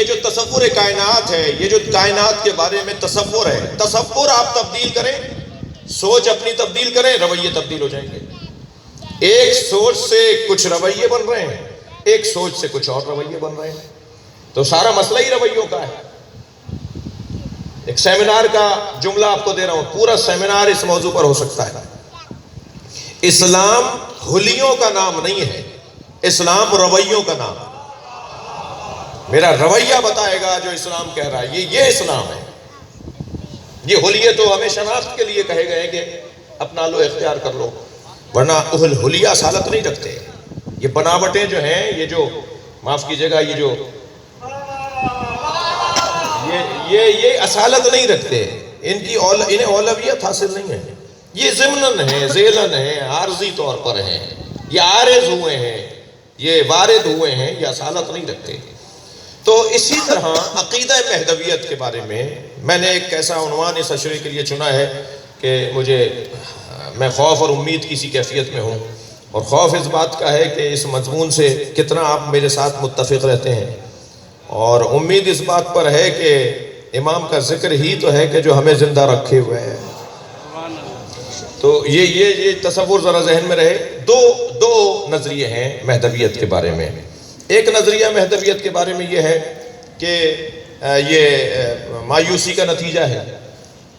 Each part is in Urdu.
یہ جو تصور کائنات ہے، یہ جو کائنات کے بارے میں تصور ہے، تصور آپ تبدیل کریں، سوچ اپنی تبدیل کریں، رویے تبدیل ہو جائیں گے۔ ایک سوچ سے کچھ رویے بن رہے ہیں، ایک سوچ سے کچھ اور رویے بن رہے ہیں، تو سارا مسئلہ ہی رویوں کا ہے۔ ایک سیمینار کا جملہ آپ کو دے رہا ہوں، پورا سیمینار اس موضوع پر ہو سکتا ہے۔ اسلام حلیوں کا نام نہیں ہے، اسلام رویوں کا نام ہے۔ میرا رویہ بتائے گا جو اسلام کہہ رہا ہے، یہ اسلام ہے۔ یہ حلیے تو ہمیں شناخت کے لیے کہے گئے کہ اپنا لو، اختیار کر لو، ورنہ حلیہ اصالت نہیں رکھتے۔ یہ بناوٹیں جو ہیں، یہ جو معاف کیجیے گا، یہ جو یہ اصالت نہیں رکھتے، انہیں اولویت حاصل نہیں ہے۔ یہ ضمناً ہے، ذیلاً ہے، عارضی طور پر ہیں، یہ عارض ہوئے ہیں، یہ وارد ہوئے ہیں، یہ اصالت نہیں رکھتے۔ تو اسی طرح عقیدہ مہدویت کے بارے میں نے ایک ایسا عنوان اس اشرے کے لیے چنا ہے کہ میں خوف اور امید کی سی کیفیت میں ہوں، اور خوف اس بات کا ہے کہ اس مضمون سے کتنا آپ میرے ساتھ متفق رہتے ہیں، اور امید اس بات پر ہے کہ امام کا ذکر ہی تو ہے کہ جو ہمیں زندہ رکھے ہوئے ہیں۔ تو یہ تصور ذرا ذہن میں رہے۔ دو نظریے ہیں مہدویت کے بارے میں۔ ایک نظریہ مہدویت کے بارے میں یہ ہے کہ یہ مایوسی کا نتیجہ ہے،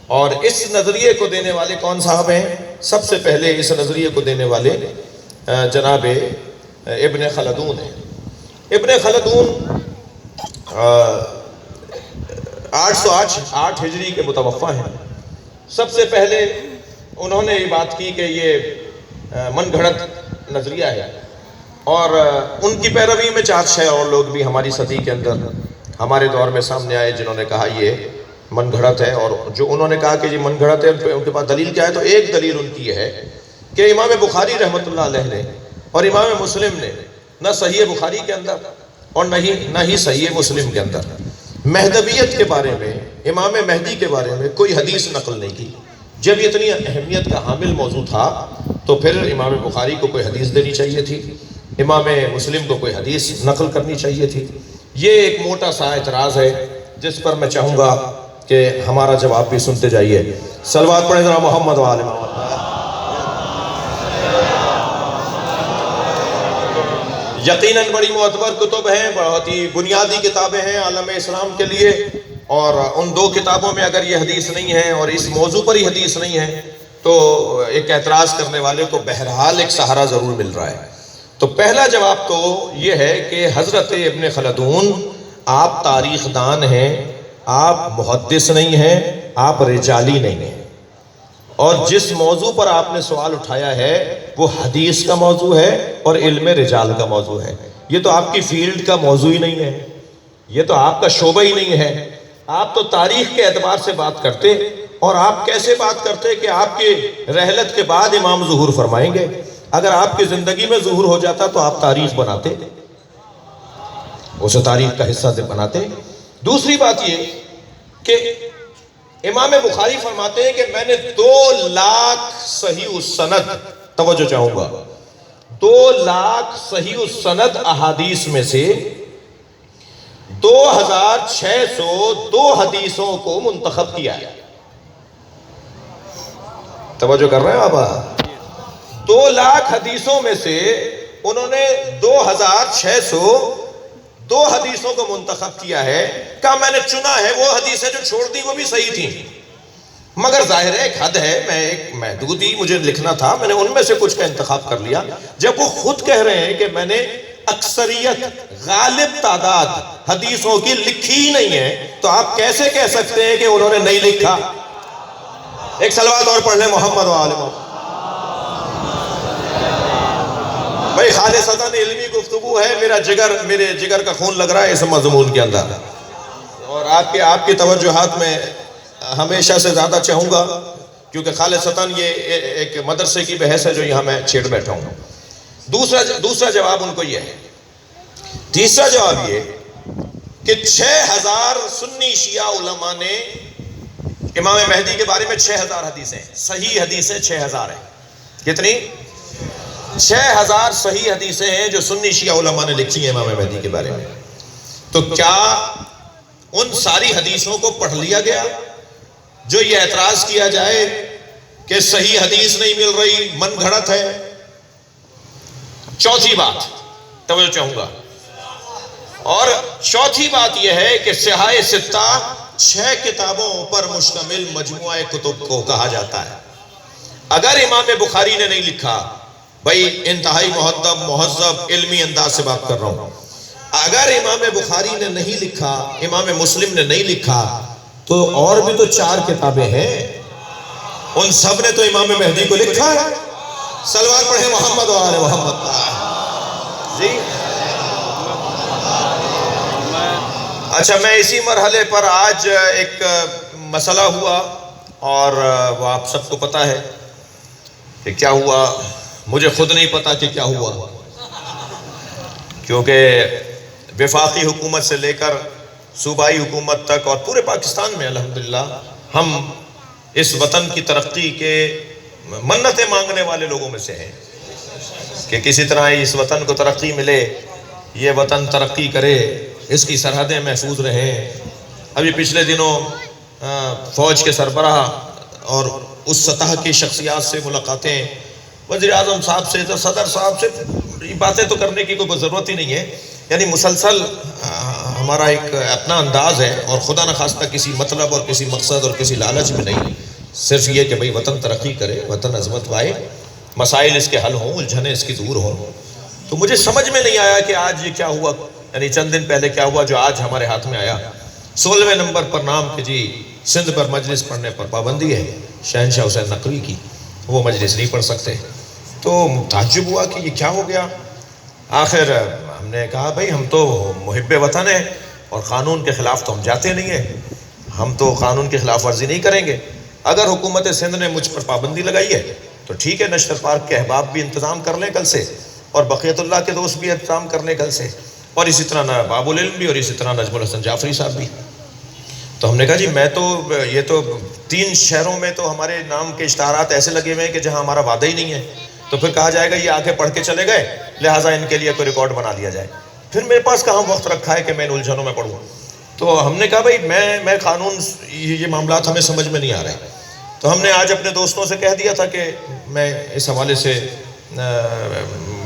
اور اس نظریے کو دینے والے کون صاحب ہیں؟ سب سے پہلے اس نظریے کو دینے والے جناب ابن خلدون ہیں۔ ابن خلدون 808 ہجری کے متوفی ہیں۔ سب سے پہلے انہوں نے یہ بات کی کہ یہ من گھڑت نظریہ ہے، اور ان کی پیروی میں 4 اور لوگ بھی ہماری صدی کے اندر ہمارے دور میں سامنے آئے جنہوں نے کہا یہ من گھڑت ہے، اور جو انہوں نے کہا کہ یہ من گھڑت ہے ان کے پاس دلیل کیا ہے؟ تو ایک دلیل ان کی یہ ہے کہ امام بخاری رحمۃ اللہ علیہ نے اور امام مسلم نے نہ صحیح بخاری کے اندر اور نہ ہی صحیح مسلم کے اندر مہدویت کے بارے میں، امام مہدی کے بارے میں کوئی حدیث نقل نہیں کی۔ جب یہ اتنی اہمیت کا حامل موضوع تھا تو پھر امام بخاری کو کوئی حدیث دینی چاہیے تھی، امام مسلم کو کوئی حدیث نقل کرنی چاہیے تھی۔ یہ ایک موٹا سا اعتراض ہے جس پر میں چاہوں گا کہ ہمارا جواب بھی سنتے جائیے۔ صلوات پڑھیں ذرا محمد و آل محمد۔ یقیناً بڑی معتبر کتب ہیں، بہت ہی بنیادی کتابیں ہیں عالم اسلام کے لیے، اور ان 2 کتابوں میں اگر یہ حدیث نہیں ہے اور اس موضوع پر ہی حدیث نہیں ہے تو ایک اعتراض کرنے والے کو بہرحال ایک سہارا ضرور مل رہا ہے۔ تو پہلا جواب تو یہ ہے کہ حضرت ابن خلدون آپ تاریخ دان ہیں، آپ محدث نہیں ہیں، آپ رجالی نہیں ہیں، اور جس موضوع پر آپ نے سوال اٹھایا ہے وہ حدیث کا موضوع ہے اور علم رجال کا موضوع ہے۔ یہ تو آپ کی فیلڈ کا موضوع ہی نہیں ہے، یہ تو آپ کا شعبہ ہی نہیں ہے۔ آپ تو تاریخ کے اعتبار سے بات کرتے، اور آپ کیسے بات کرتے کہ آپ کی رحلت کے بعد امام ظہور فرمائیں گے؟ اگر آپ کی زندگی میں ظہور ہو جاتا تو آپ تاریخ بناتے، اسے تاریخ کا حصہ سے بناتے۔ دوسری بات یہ کہ امام بخاری فرماتے ہیں کہ میں نے 2 لاکھ صحیح السند، توجہ چاہوں گا، 2 لاکھ صحیح السند احادیث میں سے 2602 حدیثوں کو منتخب کیا ہے۔ توجہ کر رہے ہیں آپ؟ 2 لاکھ حدیثوں میں سے انہوں نے 2602 حدیثوں کو منتخب کیا ہے۔ کہا میں نے چنا ہے، وہ حدیثیں جو چھوڑ دی وہ بھی صحیح تھیں، مگر ظاہر ہے ایک حد ہے، میں ایک محدودی مجھے لکھنا تھا، میں نے ان میں سے کچھ کا انتخاب کر لیا۔ جب وہ خود کہہ رہے ہیں کہ میں نے اکثریت، غالب تعداد حدیثوں کی لکھی ہی نہیں ہے، تو آپ کیسے کہہ سکتے ہیں کہ انہوں نے نہیں لکھا؟ ایک صلوات اور پڑھ لیں محمد و آل محمد۔ بھائی خالصتاً علمی گفتگو ہے، میرے جگر کا خون لگ رہا ہے اس مضمون کے اندر، اور آپ کی توجہات میں ہمیشہ سے زیادہ چاہوں گا، کیونکہ خالصتاً یہ ایک مدرسے کی بحث ہے جو یہاں میں چھیڑ بیٹھا ہوں۔ دوسرا جواب ان کو یہ ہے۔ تیسرا جواب یہ کہ 6000 سنی شیعہ علماء نے امام مہدی کے بارے میں 6000 حدیثیں، صحیح حدیثیں 6000 ہیں۔ کتنی؟ 6000 صحیح حدیثیں ہیں جو سنی شیعہ علماء نے لکھی ہیں امام مہدی کے بارے میں۔ تو کیا ان ساری حدیثوں کو پڑھ لیا گیا؟ جو یہ اعتراض کیا جائے کہ صحیح حدیث نہیں مل رہی، من گھڑت ہے۔ چوتھی بات توجہ چاہوں گا، اور چوتھی بات یہ ہے کہ صحاح ستہ 6 کتابوں پر مشتمل مجموعہ کتب کو کہا جاتا ہے۔ اگر امام بخاری نے نہیں لکھا، بھائی انتہائی مہذب علمی انداز سے بات کر رہا ہوں، اگر امام بخاری نے نہیں لکھا، امام مسلم نے نہیں لکھا، تو اور بھی تو 4 کتابیں ہیں، ان سب نے تو امام مہدی کو لکھا ہے۔ صلوات پڑھیں محمد و آل محمد۔ جی اچھا، میں اسی مرحلے پر آج ایک مسئلہ ہوا، اور وہ آپ سب کو پتا ہے کہ کیا ہوا۔ مجھے خود نہیں پتا کہ کیا ہوا، کیونکہ وفاقی حکومت سے لے کر صوبائی حکومت تک اور پورے پاکستان میں الحمدللہ ہم اس وطن کی ترقی کے منتیں مانگنے والے لوگوں میں سے ہیں کہ کسی طرح اس وطن کو ترقی ملے، یہ وطن ترقی کرے، اس کی سرحدیں محفوظ رہیں۔ ابھی پچھلے دنوں فوج کے سربراہ اور اس سطح کی شخصیات سے ملاقاتیں، وزیر اعظم صاحب سے، صدر صاحب سے، یہ باتیں تو کرنے کی کوئی ضرورت ہی نہیں ہے۔ یعنی مسلسل ہمارا ایک اپنا انداز ہے، اور خدا نخواستہ کسی مطلب اور کسی مقصد اور کسی لالچ میں نہیں، صرف یہ کہ بھئی وطن ترقی کرے، وطن عظمت پائے، مسائل اس کے حل ہوں، الجھنیں اس کی دور ہوں۔ تو مجھے سمجھ میں نہیں آیا کہ آج یہ کیا ہوا، یعنی چند دن پہلے کیا ہوا جو آج ہمارے ہاتھ میں آیا۔ 16ویں نمبر پر نام کہ جی سندھ پر مجلس پڑھنے پر پابندی ہے شہنشاہ حسین نقوی کی، وہ مجلس نہیں پڑھ سکتے۔ تو تعجب ہوا کہ یہ کیا ہو گیا۔ آخر ہم نے کہا بھئی ہم تو محب وطن ہیں، اور قانون کے خلاف تو ہم جاتے نہیں ہیں، ہم تو قانون کی خلاف ورزی نہیں کریں گے۔ اگر حکومت سندھ نے مجھ پر پابندی لگائی ہے تو ٹھیک ہے، نشتر پارک کے احباب بھی انتظام کر لیں کل سے، اور بقیت اللہ کے دوست بھی انتظام کر لیں کل سے، اور اسی طرح باب العلم بھی، اور اسی طرح نجم الحسن جعفری صاحب بھی۔ تو ہم نے کہا جی میں تو یہ تو 3 شہروں میں تو ہمارے نام کے اشتہارات ایسے لگے ہوئے ہیں کہ جہاں ہمارا وعدہ ہی نہیں ہے، تو پھر کہا جائے گا یہ آ کے پڑھ کے چلے گئے، لہٰذا ان کے لیے کوئی ریکارڈ بنا دیا جائے۔ پھر میرے پاس کہاں وقت رکھا ہے کہ میں ان الجھنوں میں پڑھوں۔ تو ہم نے کہا بھئی میں قانون، یہ معاملات ہمیں سمجھ میں نہیں آ رہے۔ تو ہم نے آج اپنے دوستوں سے کہہ دیا تھا کہ میں اس حوالے سے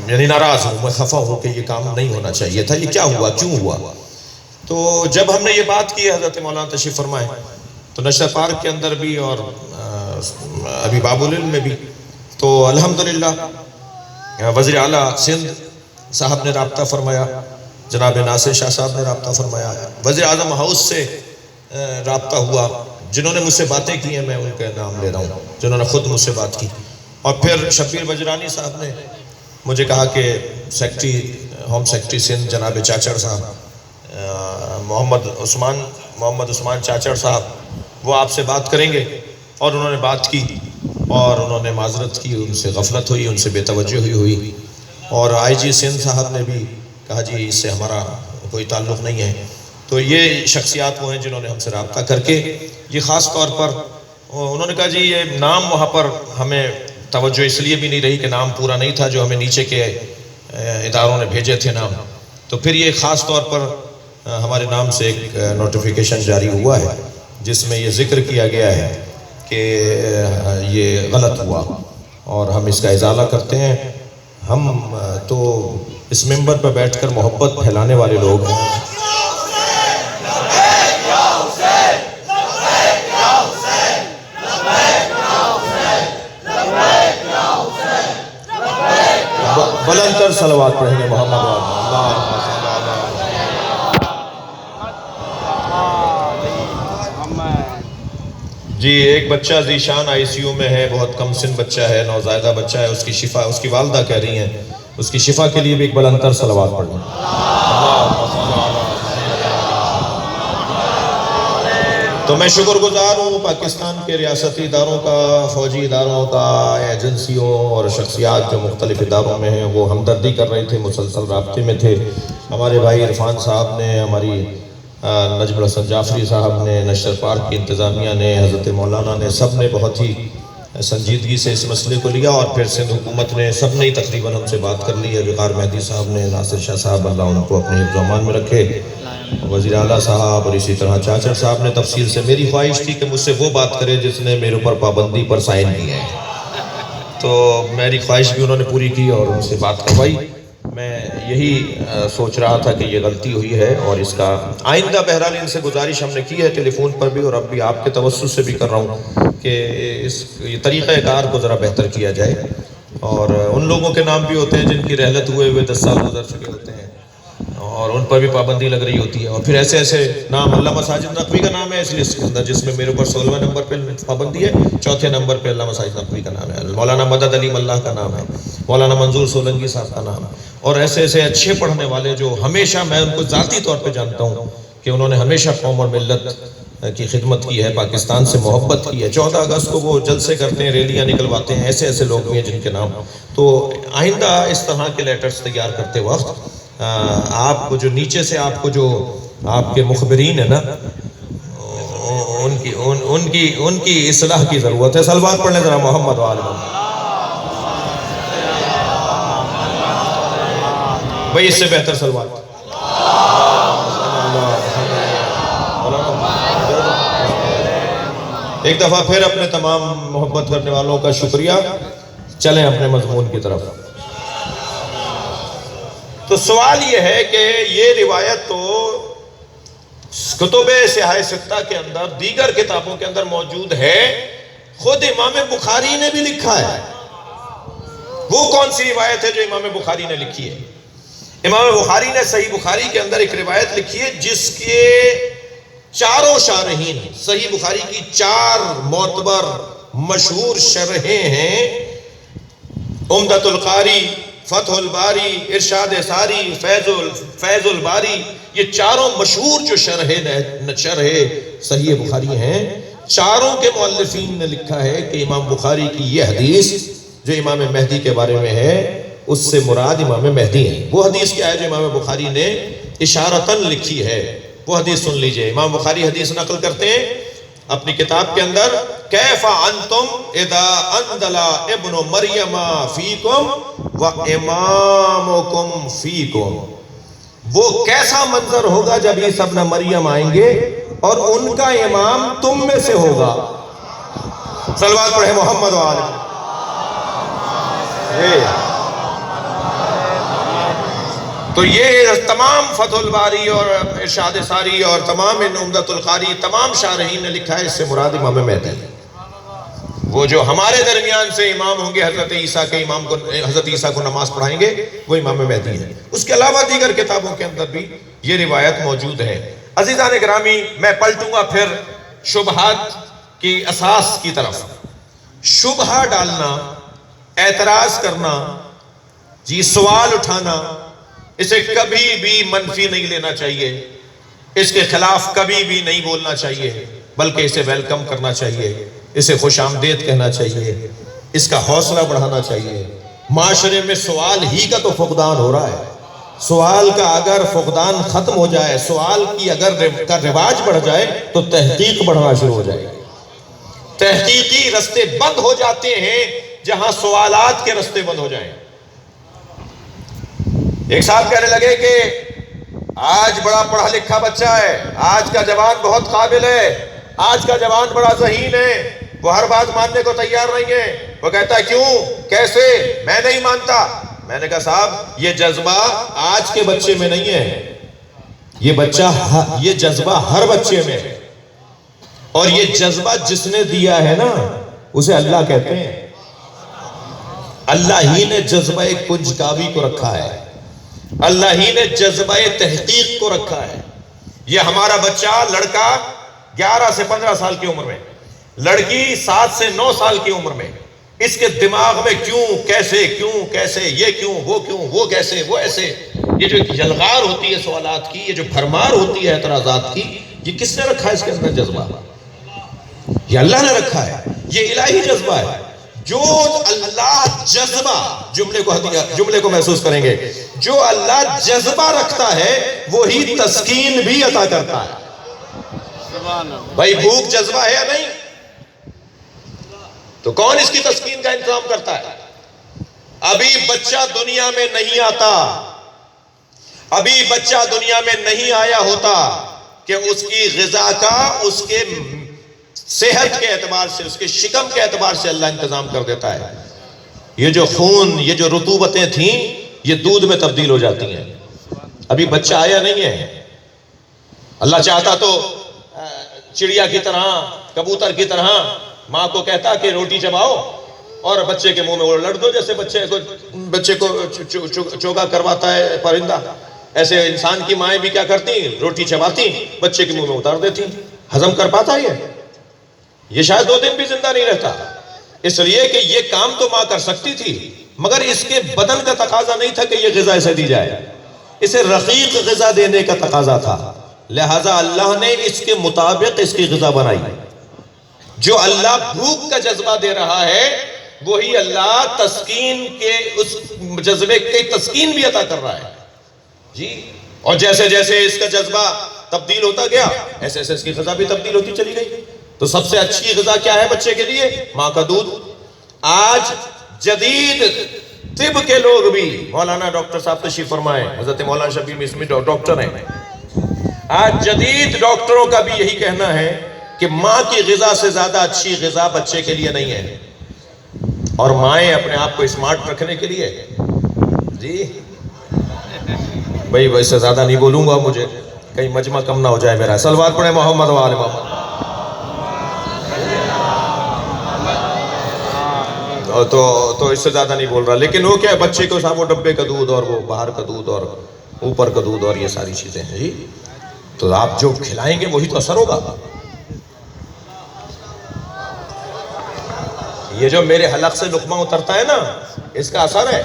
یعنی ناراض ہوں، میں خفا ہوں کہ یہ کام نہیں ہونا چاہیے تھا، یہ کیا ہوا، کیوں ہوا۔ تو جب ہم نے یہ بات کی، حضرت مولانا تشریف فرمائے، تو نشتر پارک کے اندر بھی اور ابھی باب العلم میں بھی، تو الحمدللہ وزیر اعلیٰ سندھ صاحب نے رابطہ فرمایا، جناب ناصر شاہ صاحب نے رابطہ فرمایا، وزیر اعظم ہاؤس سے رابطہ ہوا، جنہوں نے مجھ سے باتیں کی ہیں میں ان کے نام لے رہا ہوں، جنہوں نے خود مجھ سے بات کی۔ اور پھر شبیر وجرانی صاحب نے مجھے کہا کہ ہوم سیکرٹری سندھ جناب چاچڑ صاحب، محمد عثمان چاچڑ صاحب، وہ آپ سے بات کریں گے۔ اور انہوں نے بات کی، اور انہوں نے معذرت کی، ان سے غفلت ہوئی، ان سے بے توجہی ہوئی۔ اور آئی جی سندھ صاحب نے بھی کہا جی اس سے ہمارا کوئی تعلق نہیں ہے۔ تو یہ شخصیات وہ ہیں جنہوں نے ہم سے رابطہ کر کے، یہ خاص طور پر انہوں نے کہا جی یہ نام وہاں پر ہمیں توجہ اس لیے بھی نہیں رہی کہ نام پورا نہیں تھا جو ہمیں نیچے کے اداروں نے بھیجے تھے نام، تو پھر یہ خاص طور پر ہمارے نام سے ایک نوٹیفیکیشن جاری ہوا ہے جس میں یہ ذکر کیا گیا ہے کہ یہ غلط ہوا، اور ہم اس کا ازالہ کرتے ہیں۔ ہم تو اس ممبر پر بیٹھ کر محبت پھیلانے والے لوگ ہیں۔ بلند تر صلوات پڑھیں گے محمد جی۔ ایک بچہ ذیشان آئی سی یو میں ہے، بہت کم سن بچہ ہے، نوزائیدہ بچہ ہے، اس کی شفا، اس کی والدہ کہہ رہی ہیں اس کی شفا کے لیے بھی ایک بلند تر صلوات پڑھیں۔ تو میں شکر گزار ہوں پاکستان کے ریاستی اداروں کا، فوجی اداروں کا، ایجنسیوں اور شخصیات جو مختلف اداروں میں ہیں، وہ ہمدردی کر رہے تھے، مسلسل رابطے میں تھے۔ ہمارے بھائی عرفان صاحب نے، ہماری نجم الحسن جعفری صاحب نے، نشتر پارک کی انتظامیہ نے، حضرت مولانا نے، سب نے بہت ہی سنجیدگی سے اس مسئلے کو لیا، اور پھر سندھ حکومت نے، سب نے تقریباً ہم سے بات کر لی ہے۔ وقار مہدی صاحب نے، ناصر شاہ صاحب، اللہ ان کو اپنے حفظ و امان میں رکھے، وزیر اعلیٰ صاحب اور اسی طرح چاچڑ صاحب نے تفصیل سے، میری خواہش تھی کہ مجھ سے وہ بات کرے جس نے میرے اوپر پابندی پر سائن کی ہے، تو میری خواہش بھی انہوں نے پوری کی اور ان سے بات کروائی۔ میں یہی سوچ رہا تھا کہ یہ غلطی ہوئی ہے اور اس کا آئندہ بہرحال ان سے گزارش ہم نے کی ہے ٹیلی فون پر بھی، اور اب بھی آپ کے توسط سے بھی کر رہا ہوں کہ یہ طریقہ کار کو ذرا بہتر کیا جائے، اور ان لوگوں کے نام بھی ہوتے ہیں جن کی رحلت ہوئے 10 سال گزر چکے ہوتے ہیں اور ان پر بھی پابندی لگ رہی ہوتی ہے، اور پھر ایسے ایسے نام، علامہ ساجد نقوی کا نام ہے اس لسٹ کے اندر جس میں میرے اوپر 16ویں نمبر پہ پابندی ہے، 4تھے نمبر پہ علامہ ساجد نقوی کا نام ہے، مولانا مدد علی ملا کا نام ہے، مولانا منظور سولنگی صاحب کا نام ہے، اور ایسے ایسے اچھے پڑھنے والے جو ہمیشہ، میں ان کو ذاتی طور پہ جانتا ہوں کہ انہوں نے ہمیشہ قوم اور ملت کی خدمت کی ہے، پاکستان سے محبت کی ہے۔ 14 اگست کو وہ جلسے کرتے ہیں، ریلیاں نکلواتے ہیں، ایسے ایسے لوگ بھی ہیں جن کے نام۔ تو آئندہ اس طرح کے لیٹرز تیار کرتے وقت آپ کو جو نیچے سے آپ کو جو آپ کے مخبرین ہیں نا، ان کی اصلاح کی ضرورت ہے۔ صلوات پڑھ لیں ذرا محمد و آل محمد۔ بھئی اس سے بہتر صلوات۔ ایک دفعہ پھر اپنے تمام محبت کرنے والوں کا شکریہ۔ چلیں اپنے مضمون کی طرف۔ تو سوال یہ ہے کہ یہ روایت تو کتب صحاح ستہ کے اندر، دیگر کتابوں کے اندر موجود ہے، خود امام بخاری نے بھی لکھا ہے۔ وہ کون سی روایت ہے جو امام بخاری نے لکھی ہے؟ امام بخاری نے صحیح بخاری کے اندر ایک روایت لکھی ہے جس کے چاروں شارحین، صحیح بخاری کی 4 معتبر مشہور شرحیں ہیں، عمدۃ القاری، فتح الباری، ارشاد ساری، فیض الباری، یہ چاروں مشہور جو شرح صحیح بخاری ہیں، چاروں کے مؤلفین نے لکھا ہے کہ امام بخاری کی یہ حدیث جو امام مہدی کے بارے میں ہے، اس سے مراد امام مہدی ہے۔ وہ حدیث کیا ہے جو امام بخاری نے اشارتاً لکھی ہے؟ وہ حدیث سن لیجئے۔ امام بخاری حدیث نقل کرتے ہیں اپنی کتاب کے اندر، کیف انتم اذا انزل ابن مریم فیکم و امامکم فیکم، وہ کیسا منظر ہوگا جب عیسیٰ ابن مریم آئیں گے اور ان کا امام تم میں سے ہوگا۔ صلوات پڑھے محمد و آل محمد۔ تو یہ تمام فتح الباری اور ارشاد ساری اور تمام عمدۃ القاری، تمام شارحین نے لکھا ہے اس سے مراد امام مہدی ہے۔ وہ جو ہمارے درمیان سے امام ہوں گے، حضرت عیسیٰ کے امام کو، حضرت عیسیٰ کو نماز پڑھائیں گے، وہ امام مہدی ہے۔ اس کے علاوہ دیگر کتابوں کے اندر بھی یہ روایت موجود ہے۔ عزیزان گرامی، میں پلٹوں گا پھر شبہات کی اساس کی طرف۔ شبہہ ڈالنا، اعتراض کرنا، جی سوال اٹھانا، اسے کبھی بھی منفی نہیں لینا چاہیے، اس کے خلاف کبھی بھی نہیں بولنا چاہیے، بلکہ اسے ویلکم کرنا چاہیے، اسے خوش آمدید کہنا چاہیے، اس کا حوصلہ بڑھانا چاہیے۔ معاشرے میں سوال ہی کا تو فقدان ہو رہا ہے۔ سوال کا اگر فقدان ختم ہو جائے، سوال کی اگر کا رواج بڑھ جائے تو تحقیق بڑھنا شروع ہو جائے گی۔ تحقیقی رستے بند ہو جاتے ہیں جہاں سوالات کے رستے بند ہو جائیں۔ ایک صاحب کہنے لگے کہ آج بڑا پڑھا لکھا بچہ ہے، آج کا جوان بہت قابل ہے، آج کا جوان بڑا ذہین ہے، وہ ہر بات ماننے کو تیار نہیں ہے۔ وہ کہتا ہے کیوں، کیسے، میں نہیں مانتا۔ میں نے کہا صاحب یہ جذبہ آج کے بچے میں نہیں ہے، یہ جذبہ ہر بچے میں ہے، اور یہ جذبہ جس نے دیا ہے نا اسے اللہ کہتے ہیں۔ اللہ ہی نے جذبہ کنجکاوی کو رکھا ہے، اللہ ہی نے جذبہ تحقیق کو رکھا ہے۔ یہ ہمارا بچہ، لڑکا 11 سے 15 سال کی عمر میں، لڑکی 7 سے 9 سال کی عمر میں، اس کے دماغ میں کیوں کیسے یہ کیوں وہ کیسے وہ ایسے، یہ جو یلغار ہوتی ہے سوالات کی، یہ جو بھرمار ہوتی ہے اعتراضات کی، یہ کس نے رکھا ہے اس کے اندر جذبہ؟ یہ اللہ نے رکھا ہے، یہ الہی جذبہ ہے۔ جو اللہ جذبہ، جملے کو محسوس کریں گے، جو اللہ جذبہ رکھتا ہے وہی تسکین بھی عطا کرتا ہے۔ بھائی بھوک جذبہ ہے یا نہیں؟ تو کون اس کی تسکین کا انتظام کرتا ہے؟ ابھی بچہ دنیا میں نہیں آتا، ابھی بچہ دنیا میں نہیں آیا ہوتا کہ اس کی غذا کا اس کے صحت کے اعتبار سے، اس کے شکم کے اعتبار سے اللہ انتظام کر دیتا ہے. یہ جو خون، یہ جو رطوبتیں تھیں، یہ دودھ میں تبدیل ہو جاتی ہیں. ابھی بچہ آیا نہیں ہے. اللہ چاہتا تو چڑیا کی طرح، کبوتر کی طرح ماں کو کہتا کہ روٹی چباؤ اور بچے کے منہ میں وہ لڑ دو، جیسے بچے کو چوگا کرواتا ہے پرندہ. ایسے انسان کی مائیں بھی کیا کرتی، روٹی چباتی، بچے کے منہ میں اتار دیتی. ہضم کر پاتا یہ شاید 2 دن بھی زندہ نہیں رہتا. اس لیے کہ یہ کام تو ماں کر سکتی تھی، مگر اس کے بدن کا تقاضا نہیں تھا کہ یہ غذا اسے دی جائے. اسے رقیق غذا دینے کا تقاضا تھا. لہذا اللہ نے اس کے مطابق اس کی غذا بنائی. جو اللہ بھوک کا جذبہ دے رہا ہے، وہی اللہ تسکین کے اس جذبے کی تسکین بھی عطا کر رہا ہے. جی، اور جیسے جیسے اس کا جذبہ تبدیل ہوتا گیا، ایسے ایسے اس کی غذا بھی تبدیل ہوتی چلی گئی. تو سب سے اچھی غذا کیا ہے بچے کے لیے؟ ماں کا دودھ. آج جدید طب کے لوگ بھی، مولانا ڈاکٹر صاحب تشریف فرمائے، حضرت مولانا شبیر مصری ڈاکٹر ہیں. آج جدید ڈاکٹروں کا بھی یہی کہنا ہے کہ ماں کی غذا سے زیادہ اچھی غذا بچے کے لیے نہیں ہے. اور مائیں اپنے آپ کو اسمارٹ رکھنے کے لیے، جی بھائی اس سے زیادہ نہیں بولوں گا، مجھے کہیں مجمع کم نہ ہو جائے میرا. صلوات پڑھیں محمد و آل محمد. تو اس سے زیادہ نہیں بول رہا. لیکن وہ کیا ہے، بچے کو صاحب وہ ڈبے کا دودھ اور وہ باہر کا دودھ اور اوپر کا دودھ اور یہ ساری چیزیں ہیں. جی، تو آپ جو کھلائیں گے وہی تو اثر ہوگا. یہ جو میرے حلق سے لقمہ اترتا ہے نا، اس کا اثر ہے.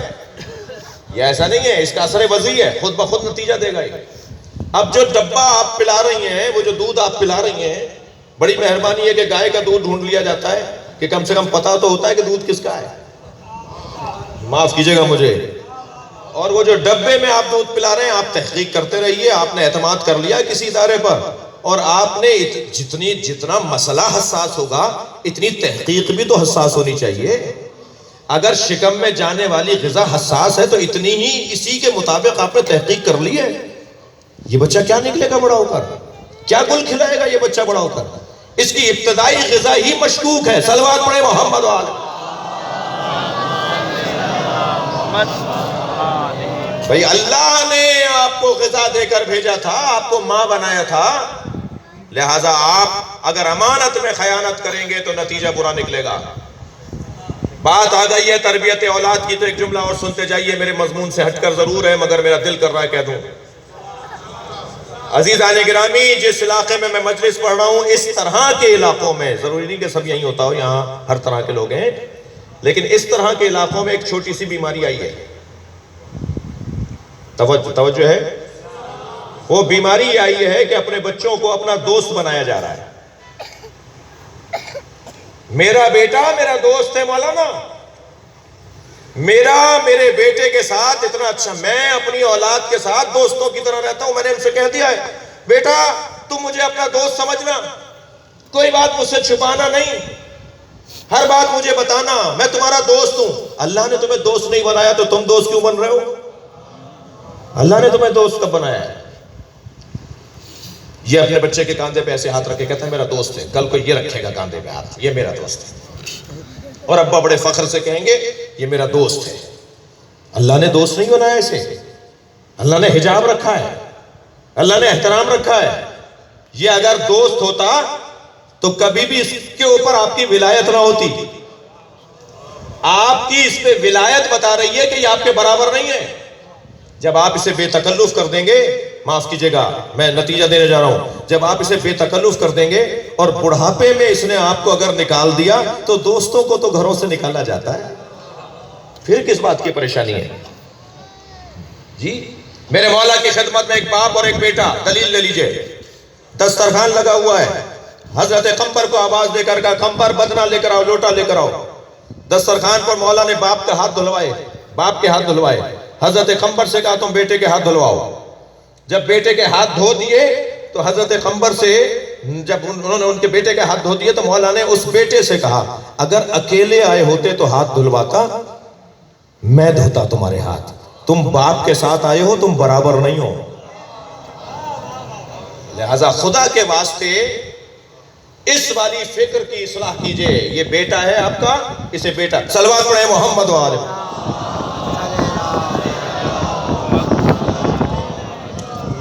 یہ ایسا نہیں ہے، اس کا اثر وضعی ہے، خود بخود نتیجہ دے گا. اب جو ڈبہ آپ پلا رہی ہیں، وہ جو دودھ آپ پلا رہی ہیں، بڑی مہربانی ہے کہ گائے کا دودھ ڈھونڈ لیا جاتا ہے کہ کم سے کم پتہ تو ہوتا ہے کہ دودھ کس کا ہے. معاف کیجئے گا مجھے. اور وہ جو ڈبے میں آپ دودھ پلا رہے ہیں، آپ تحقیق کرتے رہیے. آپ نے اعتماد کر لیا کسی ادارے پر، اور آپ نے جتنا مسئلہ حساس ہوگا اتنی تحقیق بھی تو حساس ہونی چاہیے. اگر شکم میں جانے والی غذا حساس ہے تو اتنی ہی اسی کے مطابق آپ نے تحقیق کر لی ہے. یہ بچہ کیا نکلے گا بڑا ہو کر؟ کیا گل کھلائے گا یہ بچہ بڑا ہو کر؟ اس کی ابتدائی غذا ہی مشکوک ہے. صلوات پڑھیں محمد والے. بھئی اللہ نے آپ کو غذا دے کر بھیجا تھا، آپ کو ماں بنایا تھا. لہٰذا آپ اگر امانت میں خیانت کریں گے تو نتیجہ برا نکلے گا. بات آ گئی ہے تربیت اولاد کی، تو ایک جملہ اور سنتے جائیے. میرے مضمون سے ہٹ کر ضرور ہے، مگر میرا دل کر رہا ہے کہہ دوں. عزیزان گرامی، جس علاقے میں مجلس پڑھ رہا ہوں، اس طرح کے علاقوں میں، ضروری نہیں کہ سب یہیں ہوتا ہو، یہاں ہر طرح کے لوگ ہیں، لیکن اس طرح کے علاقوں میں ایک چھوٹی سی بیماری آئی ہے. توجہ ہے. وہ بیماری آئی ہے کہ اپنے بچوں کو اپنا دوست بنایا جا رہا ہے. میرا بیٹا میرا دوست ہے مولانا، میرے بیٹے کے ساتھ اتنا اچھا، میں اپنی اولاد کے ساتھ دوستوں کی طرح رہتا ہوں. میں نے ان سے کہہ دیا ہے، بیٹا تم مجھے اپنا دوست سمجھنا، کوئی بات مجھ سے چھپانا نہیں، ہر بات مجھے بتانا، میں تمہارا دوست ہوں. اللہ نے تمہیں دوست نہیں بنایا تو تم دوست کیوں بن رہے ہو؟ اللہ نے تمہیں دوست کب بنایا ہے؟ یہ اپنے بچے کے کاندھے پہ ایسے ہاتھ رکھے کہتا ہے میرا دوست ہے. کل کو یہ رکھے گا کاندھے پہ ہاتھ، یہ میرا دوست ہے. اور ابا بڑے فخر سے کہیں گے یہ میرا دوست ہے. اللہ نے دوست نہیں بنایا اسے. اللہ نے حجاب رکھا ہے، اللہ نے احترام رکھا ہے. یہ اگر دوست ہوتا تو کبھی بھی اس کے اوپر آپ کی ولایت نہ ہوتی. آپ کی اس پہ ولایت بتا رہی ہے کہ یہ آپ کے برابر نہیں ہے. جب آپ اسے بے تکلف کر دیں گے، معاف کیجئے گا میں نتیجہ دینے جا رہا ہوں، جب آپ اسے بے تکلف کر دیں گے اور بڑھاپے میں اس نے آپ کو اگر نکال دیا تو دوستوں کو تو گھروں سے نکالا جاتا ہے، پھر کس بات کی پریشانی ہے؟ جی میرے مولا کی خدمت میں ایک باپ اور ایک بیٹا، دلیل لے لیجئے. دسترخوان لگا ہوا ہے، حضرت قمبر کو آواز دے کر کہا قمبر بدنہ لے کر آؤ، لوٹا لے کر آؤ. دسترخوان پر مولا نے باپ کا ہاتھ دھلوائے، باپ کے ہاتھ دھلوائے. حضرت قمبر سے کہا تم بیٹے کے ہاتھ دھلواؤ. جب بیٹے کے ہاتھ دھو دیے تو حضرت قمبر سے، جب انہوں نے ان کے بیٹے کے ہاتھ دھو دیے تو مولا نے اس بیٹے سے کہا اگر اکیلے آئے ہوتے تو ہاتھ دھلواتا، میں دھوتا تمہارے ہاتھ. تم باپ کے ساتھ آئے ہو، تم برابر نہیں ہو. لہذا خدا کے واسطے اس والی فکر کی اصلاح کیجئے. یہ بیٹا ہے آپ کا، اسے بیٹا. صلوات پڑھیں محمد و آل.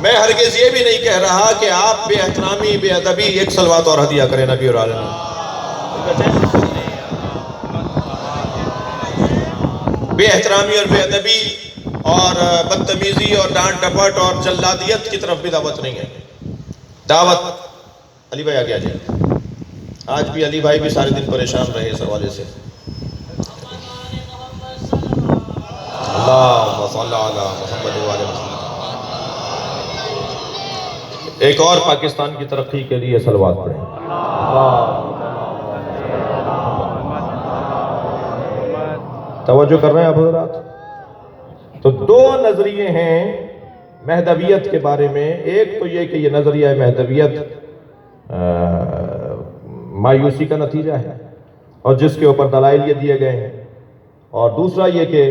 میں ہرگز یہ بھی نہیں کہہ رہا کہ آپ بے احترامی بے ادبی، ایک صلوات اور ہدیہ کریں نبی اور آل. بے احترامی اور بے ادبی اور بدتمیزی اور ڈانٹ ڈپٹ اور جلادیت کی طرف بھی دعوت نہیں ہے. دعوت علی بھائی آگے آ جائے. آج بھی علی بھائی بھی سارے دن پریشان رہے اس حوالے سے. اللہم صلی علی محمد و آل محمد. ایک اور پاکستان کی ترقی کے لیے صلوات پڑھیں. توجہ کر رہے ہیں آپ حضرات؟ تو دو نظریے ہیں مہدویت کے بارے میں. ایک تو یہ کہ یہ نظریہ مہدویت مایوسی کا نتیجہ ہے اور جس کے اوپر دلائل یہ دیے گئے ہیں. اور دوسرا یہ کہ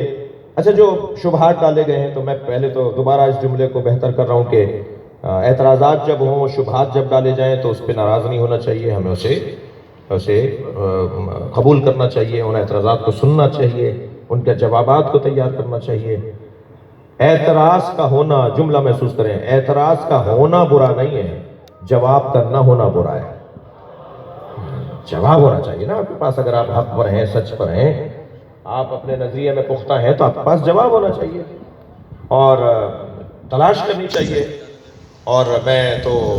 اچھا جو شبہات ڈالے گئے ہیں، تو میں پہلے تو دوبارہ اس جملے کو بہتر کر رہا ہوں کہ اعتراضات جب ہوں، شبہات جب ڈالے جائیں تو اس پہ ناراض نہیں ہونا چاہیے. ہمیں اسے قبول کرنا چاہیے، ان اعتراضات کو سننا چاہیے، ان کے جوابات کو تیار کرنا چاہیے. اعتراض کا ہونا، جملہ محسوس کریں، اعتراض کا ہونا برا نہیں ہے، جواب کا نہ ہونا برا ہے. جواب ہونا چاہیے نا آپ کے پاس. اگر آپ حق پر ہیں، سچ پر ہیں، آپ اپنے نظریے میں پختہ ہیں، تو آپ کے پاس جواب ہونا چاہیے اور تلاش کرنی چاہیے. اور میں تو